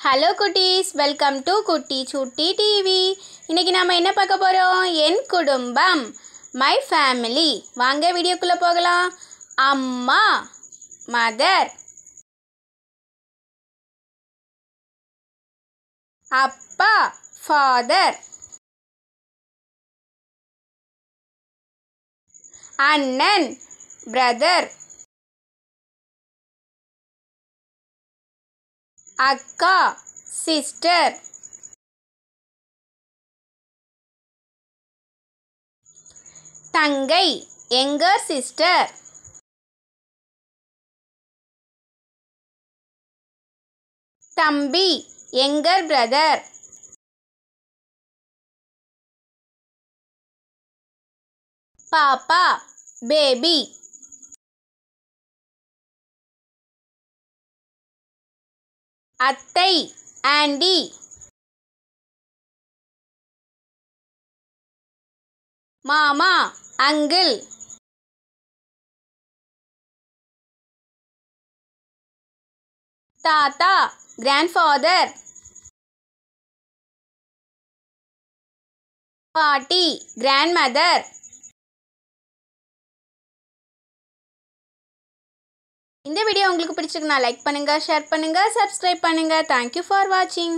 Hello குட்டீஸ், welcome to குட்டி சுட்டி டிவி. இன்றைக்கி நம்ம என்ன பார்க்க போகிறோம்? என் குடும்பம், மை ஃபேமிலி. வாங்க வீடியோக்குள்ளே போகலாம். அம்மா, மதர். அப்பா, ஃபாதர். அண்ணன், பிரதர். அக்கா, சிஸ்டர். தங்கை, எங்கர் சிஸ்டர். தம்பி, எங்கர் பிரதர். பாப்பா, பேபி. அத்தை, ஆண்டி. மாமா, அங்கிள். தாத்தா, கிராண்ட்ஃபாதர். பாட்டி, கிராண்ட்மதர். இந்த வீடியோ உங்களுக்கு பிடிச்சிருக்குன்னா லைக் பண்ணுங்கள், ஷேர் பண்ணுங்கள், சப்ஸ்கிரைப் பண்ணுங்கள். தேங்க்யூ ஃபார் வாட்சிங்.